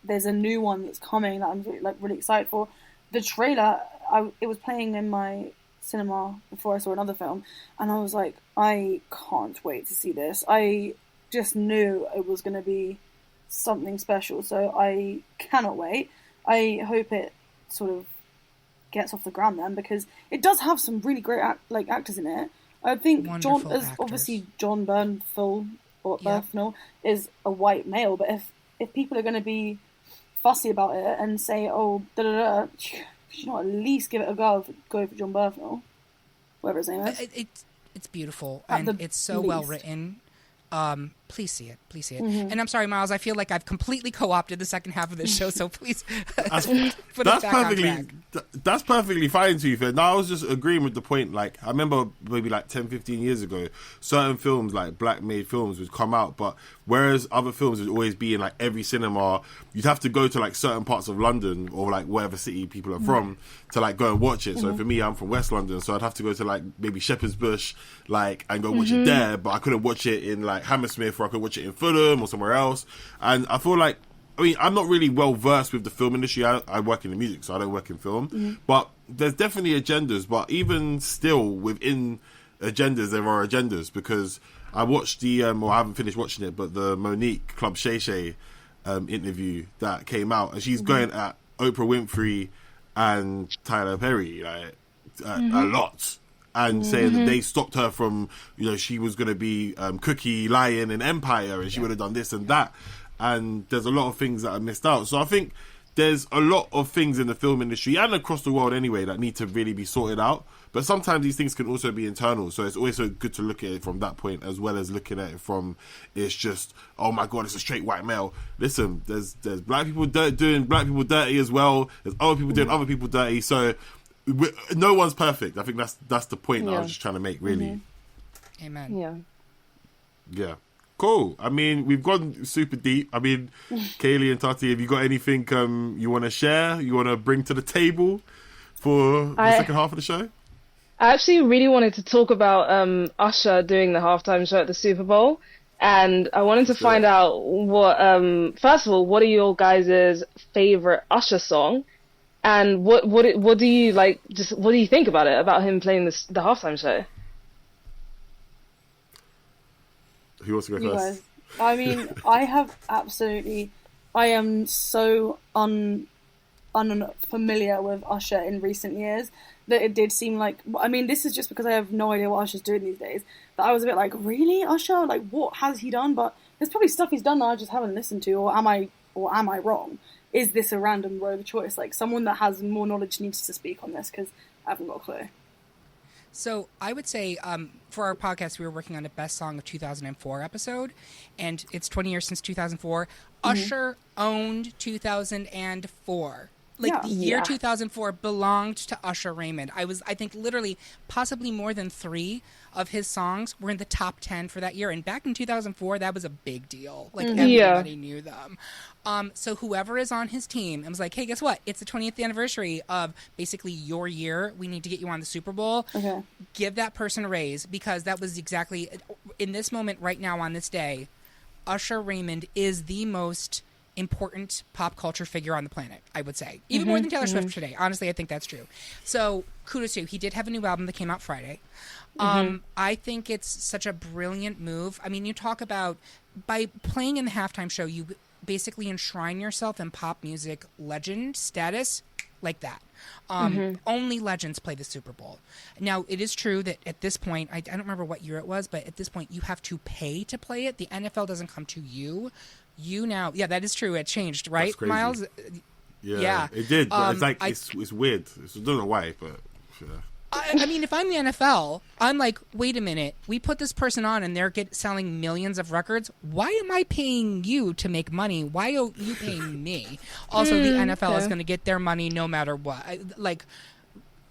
there's a new one that's coming that I'm really excited for. The trailer, it was playing in my cinema before I saw another film, and I was like, I can't wait to see this. I just knew it was going to be something special, so I cannot wait. I hope it sort of gets off the ground then, because it does have some really great actors in it. I think Wonderful actors. Obviously John Bernthal is a white male, but if people are going to be fussy about it and say, should not at least give it a go for John Bernthal, whatever his name is. It's beautiful, and it's so well written. Please see it. And I'm sorry, Myles, I feel like I've completely co-opted the second half of this show, so please put us back on track. That's perfectly fine, to you fair. No, I was just agreeing with the point. Like, I remember maybe like 10, 15 years ago, certain films, like black-made films, would come out, but whereas other films would always be in like every cinema, you'd have to go to like certain parts of London or like whatever city people are from to like go and watch it. So for me, I'm from West London, so I'd have to go to like maybe Shepherd's Bush, like, and go watch it there, but I couldn't watch it in like Hammersmith, or I could watch it in Fulham or somewhere else. And I feel like, I'm not really well versed with the film industry. I work in the music, so I don't work in film. But there's definitely agendas. But even still, within agendas, there are agendas. Because I watched I haven't finished watching it, but the Monique Club Shay Shay interview that came out, and she's going at Oprah Winfrey and Tyler Perry a lot. And saying that they stopped her from, she was going to be Cookie Lion in Empire, and she would have done this and that. And there's a lot of things that are missed out. So I think there's a lot of things in the film industry and across the world anyway that need to really be sorted out. But sometimes these things can also be internal. So it's always so good to look at it from that point, as well as looking at it from, it's just, oh my God, it's a straight white male. Listen, there's black people doing black people dirty as well. There's other people doing other people dirty. So no one's perfect. I think that's the point that I was just trying to make, really. Amen. Yeah. Cool. I mean, we've gone super deep. I mean, Kayleigh and Tati, have you got anything you want to share, you want to bring to the table for the second half of the show? I actually really wanted to talk about Usher doing the halftime show at the Super Bowl, and I wanted to find out what, first of all, what are your guys' favorite Usher song, and what do you like? Just what do you think about it? About him playing the halftime show? Who wants to go first? Guys. I mean, I am so unfamiliar with Usher in recent years that it did seem like, I mean, this is just because I have no idea what Usher's doing these days, that I was a bit like, really, Usher? Like, what has he done? But there's probably stuff he's done that I just haven't listened to, or am I wrong? Is this a random road of choice? Like, someone that has more knowledge needs to speak on this, because I haven't got a clue. So I would say, for our podcast, we were working on a Best Song of 2004 episode, and it's 20 years since 2004. Usher owned 2004. Like, the year 2004 belonged to Usher Raymond. I think literally possibly more than 3 of his songs were in the top 10 for that year. And back in 2004, that was a big deal. Like, everybody knew them. So whoever is on his team, I was like, hey, guess what? It's the 20th anniversary of basically your year. We need to get you on the Super Bowl. Okay. Give that person a raise, because that was exactly, in this moment right now on this day, Usher Raymond is the most important pop culture figure on the planet, I would say. Even more than Taylor Swift today. Honestly, I think that's true. So kudos to you. He did have a new album that came out Friday. I think it's such a brilliant move. I mean, you talk about, by playing in the halftime show, you basically enshrine yourself in pop music legend status like that. Only legends play the Super Bowl. Now, it is true that at this point, I don't remember what year it was, but at this point, you have to pay to play it. The NFL doesn't come to you. You now, that is true. It changed, right, Myles? Yeah, it did. But it's like it's weird. I don't know why, but yeah. I mean, if I'm the NFL, I'm like, wait a minute. We put this person on, and they're selling millions of records. Why am I paying you to make money? Why are you paying me? Also, the NFL is going to get their money no matter what.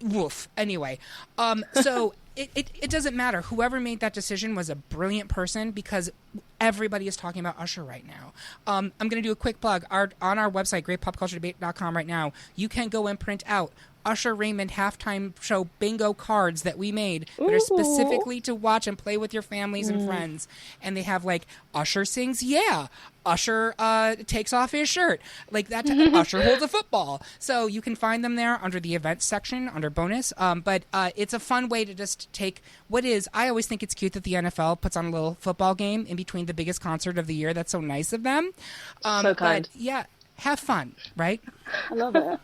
Woof. Anyway, so. It doesn't matter. Whoever made that decision was a brilliant person, because everybody is talking about Usher right now. I'm going to do a quick plug. On our website, greatpopculturedebate.com right now, you can go and print out Usher Raymond halftime show bingo cards that we made that are specifically to watch and play with your families and friends. And they have like, Usher sings "Yeah," Usher takes off his shirt, like that. Usher holds a football. So you can find them there under the events section under bonus. But it's a fun way to just take what is. I always think it's cute that the NFL puts on a little football game in between the biggest concert of the year. That's so nice of them. So kind. But yeah, have fun, right? I love it.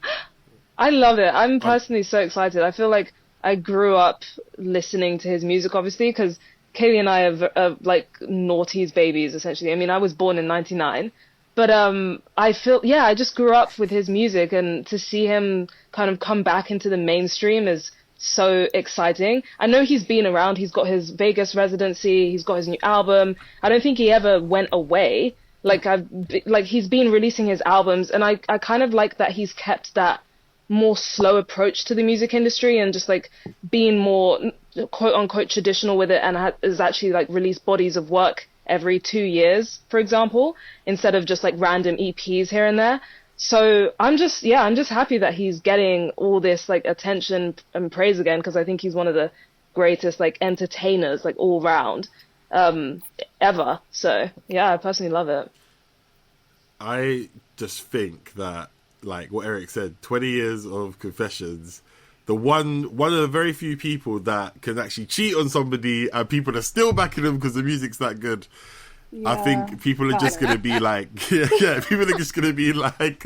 I love it. I'm personally so excited. I feel like I grew up listening to his music, obviously, because Kayleigh and I are like noughties babies, essentially. I mean, I was born in 99, but I feel, I just grew up with his music, and to see him kind of come back into the mainstream is so exciting. I know he's been around. He's got his Vegas residency. He's got his new album. I don't think he ever went away. Like he's been releasing his albums, and I kind of like that he's kept that more slow approach to the music industry, and just like being more quote unquote traditional with it, and has actually like released bodies of work every 2 years, for example, instead of just like random EPs here and there. So I'm just happy that he's getting all this like attention and praise again, because I think he's one of the greatest like entertainers like all round ever. So yeah, I personally love it. I just think that, like what Eric said, 20 years of Confessions, one of the very few people that can actually cheat on somebody and people are still backing them because the music's that good. I think people are just going to be like, people are just going to be like,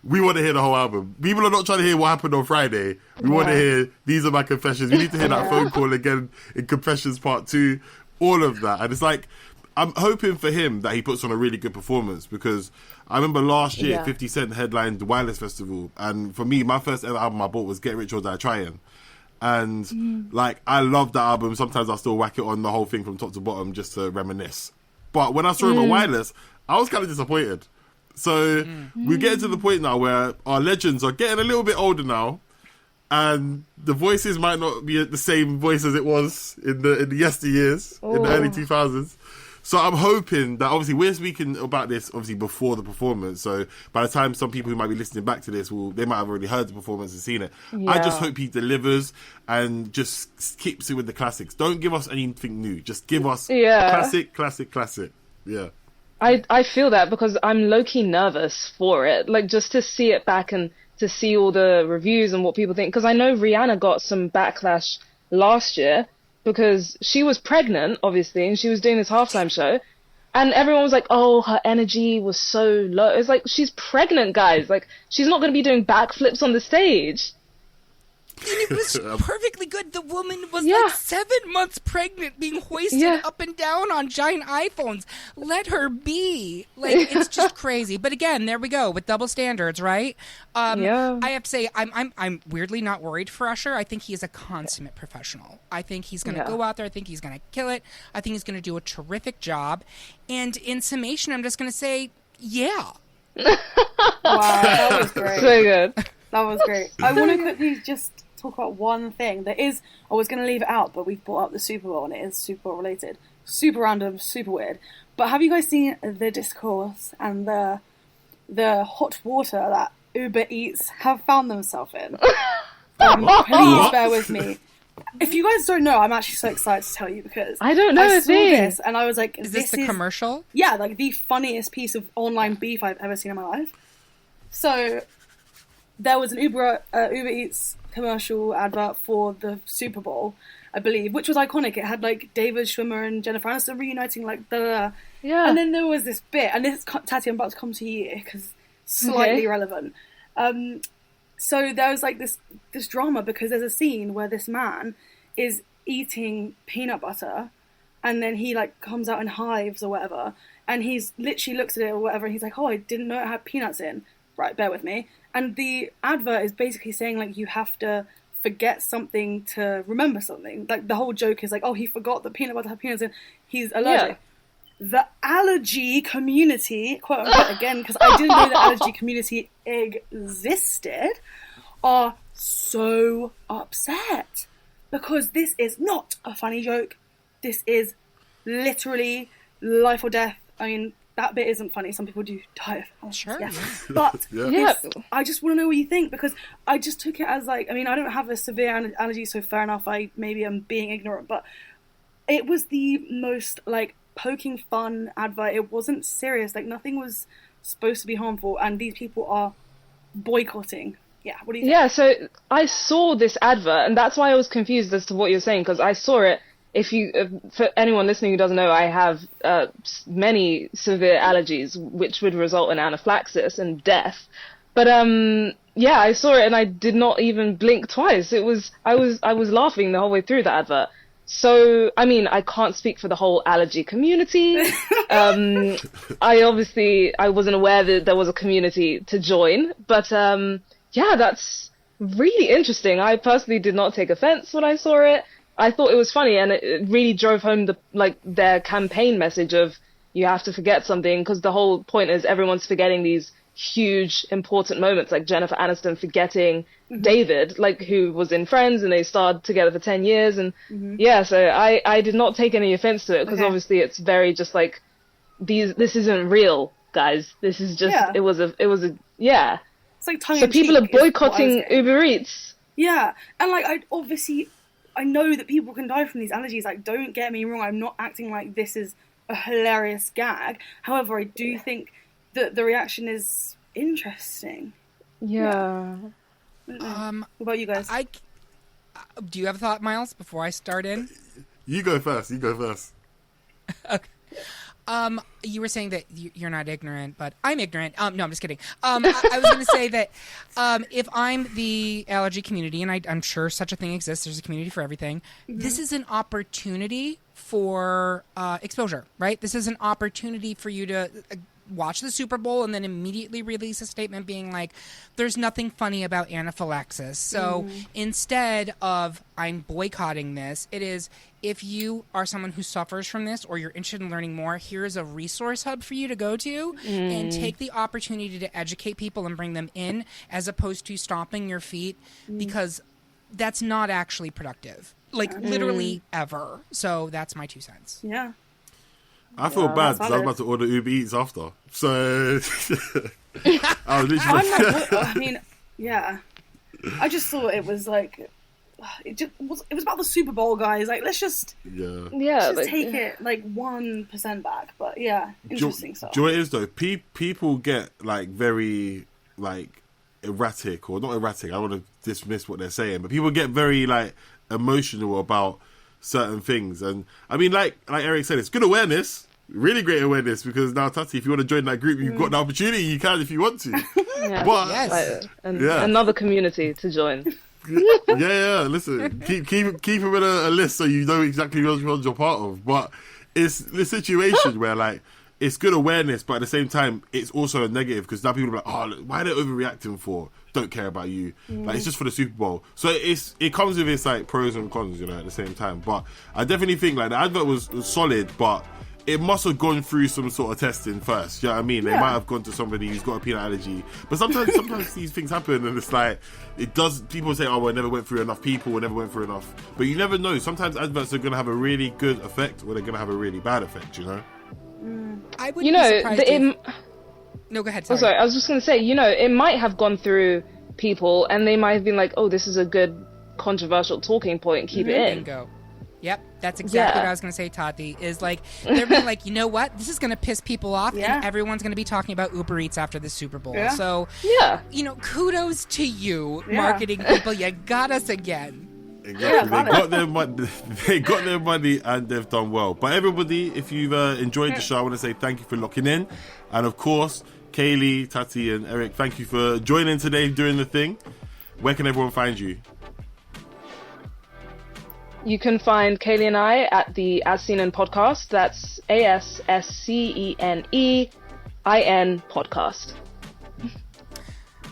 we want to hear the whole album. People are not trying to hear what happened on Friday. We want to hear, these are my confessions. We need to hear that phone call again in Confessions Part 2, all of that. And it's like, I'm hoping for him that he puts on a really good performance, because I remember last year 50 Cent headlined the Wireless Festival, and for me, my first ever album I bought was Get Rich or Die Trying. And like, I love that album. Sometimes I still whack it on the whole thing from top to bottom just to reminisce. But when I saw him at Wireless, I was kind of disappointed. So we're getting to the point now where our legends are getting a little bit older now, and the voices might not be the same voice as it was in the yesteryears, in the early 2000s. So I'm hoping that, obviously, we're speaking about this, obviously, before the performance. So by the time some people who might be listening back to this, they might have already heard the performance and seen it. Yeah. I just hope he delivers and just keeps it with the classics. Don't give us anything new. Just give us classic. Yeah. I feel that, because I'm low-key nervous for it. Like, just to see it back and to see all the reviews and what people think. Because I know Rihanna got some backlash last year, because she was pregnant, obviously, and she was doing this halftime show, and everyone was like, oh, her energy was so low. It's like, she's pregnant, guys. Like, she's not going to be doing backflips on the stage. it was perfectly good. The woman was like 7 months pregnant, being hoisted up and down on giant iPhones. Let her be. Like, it's just crazy. But again, there we go with double standards, right? I have to say, I'm weirdly not worried for Usher. I think he is a consummate professional. I think he's going to go out there. I think he's going to kill it. I think he's going to do a terrific job. And in summation, I'm just going to say, yeah. Wow, that was great. So good. That was great. I want to quickly just talk about one thing that is, I was going to leave it out, but we've brought up the Super Bowl and it is Super Bowl related. Super random, super weird. But have you guys seen the discourse and the hot water that Uber Eats have found themselves in? Please bear with me. If you guys don't know, I'm actually so excited to tell you because I don't know I saw this and I was like, is this the commercial? Yeah, like the funniest piece of online beef I've ever seen in my life. So there was an Uber Eats commercial advert for the Super Bowl, I believe, which was iconic. It had like David Schwimmer and Jennifer Aniston reuniting, like yeah. And then there was this bit, and this, Tati, I'm about to come to you because slightly relevant. So there was like this drama because there's a scene where this man is eating peanut butter, and then he like comes out in hives or whatever, and he's literally looks at it or whatever, and he's like, "Oh, I didn't know it had peanuts in." Right, bear with me. And the advert is basically saying like you have to forget something to remember something. Like the whole joke is like, "Oh, he forgot that peanut butter had peanuts in. He's allergic." Yeah. The allergy community, quote unquote, again, because I didn't know the allergy community existed, are so upset because this is not a funny joke. This is literally life or death. I mean, that bit isn't funny. Some people do die of allergies. Sure. Yeah. But I just want to know what you think because I just took it as like, I mean, I don't have a severe allergy, so fair enough. I maybe am being ignorant, but it was the most like poking fun advert. It wasn't serious. Like nothing was supposed to be harmful, and these people are boycotting. Yeah, what do you think? Yeah, so I saw this advert, and that's why I was confused as to what you're saying, because I saw it. For anyone listening who doesn't know, I have many severe allergies, which would result in anaphylaxis and death. But yeah, I saw it and I did not even blink twice. I was laughing the whole way through the advert. So, I mean, I can't speak for the whole allergy community. I wasn't aware that there was a community to join, but yeah, that's really interesting. I personally did not take offense when I saw it. I thought it was funny, and it really drove home their campaign message of you have to forget something, because the whole point is everyone's forgetting these huge important moments, like Jennifer Aniston forgetting David, like who was in Friends and they starred together for 10 years, and yeah, so I did not take any offense to it because obviously it's very just like this isn't real, guys. This is just it was a It's like tongue in cheek. So people are boycotting Uber Eats. Yeah, and like I know that people can die from these allergies. Like, don't get me wrong. I'm not acting like this is a hilarious gag. However, I do think that the reaction is interesting. Yeah. What about you guys? Do you have a thought, Myles, before I start in? You go first. Okay. You were saying that you're not ignorant, but I'm ignorant. No, I'm just kidding. I was going to say that if I'm the allergy community, and I'm sure such a thing exists, there's a community for everything, this is an opportunity for exposure, right? This is an opportunity for you to watch the Super Bowl and then immediately release a statement being like, there's nothing funny about anaphylaxis. So instead of I'm boycotting this, it is, if you are someone who suffers from this or you're interested in learning more, here's a resource hub for you to go to and take the opportunity to educate people and bring them in, as opposed to stomping your feet, because that's not actually productive. Like literally ever. So that's my 2 cents. Yeah. I feel bad because I was about to order Uber Eats after. So I was literally I just thought it was like it was about the Super Bowl, guys. Like, let's just take it like 1% back. But yeah, interesting stuff. Do you know what it is though? People get like very like erratic, or not erratic. I don't want to dismiss what they're saying, but people get very like emotional about certain things. And I mean, like Eric said, it's good awareness, really great awareness, because now, Tati, if you want to join that group, you've got the opportunity, you can if you want to. Yeah. But another community to join. Yeah. Listen, keep him in a list so you know exactly which ones you're part of. But it's the situation where like it's good awareness, but at the same time it's also a negative because now people are like, oh, why are they overreacting for? Don't care about you. Like it's just for the Super Bowl. So it comes with its like pros and cons, you know, at the same time. But I definitely think like the advert was solid, but it must have gone through some sort of testing first. You know what I mean? They might have gone to somebody who's got a peanut allergy. But sometimes these things happen and it's like, people say, oh, well, it never went through enough people, it never went through enough. But you never know. Sometimes adverts are going to have a really good effect or they're going to have a really bad effect, you know? I would be surprised No, go ahead. Sorry. Oh, sorry. I was just going to say, you know, it might have gone through people and they might have been like, oh, this is a good controversial talking point. Keep it in. Bingo. Yep, that's exactly what I was going to say, Tati, is like, they're being like, you know what? This is going to piss people off and everyone's going to be talking about Uber Eats after the Super Bowl. Yeah. So, you know, kudos to you, marketing people. You got us again. Exactly. They got their money and they've done well. But everybody, if you've enjoyed the show, I want to say thank you for locking in. And of course, Kayleigh, Tati and Eric, thank you for joining today doing the thing. Where can everyone find you? You can find Kayleigh and I at the As Seen In podcast. That's ASSCENEIN podcast.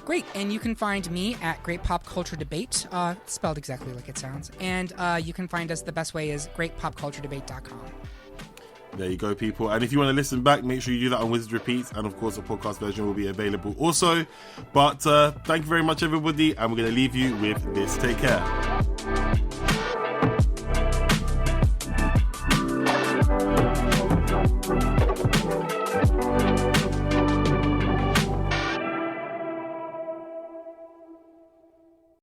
Great. And you can find me at Great Pop Culture Debate, spelled exactly like it sounds. And you can find us, the best way is greatpopculturedebate.com. There you go, people. And if you want to listen back, make sure you do that on Wizard Repeats. And of course, the podcast version will be available also. But thank you very much, everybody. And we're going to leave you with this. Take care.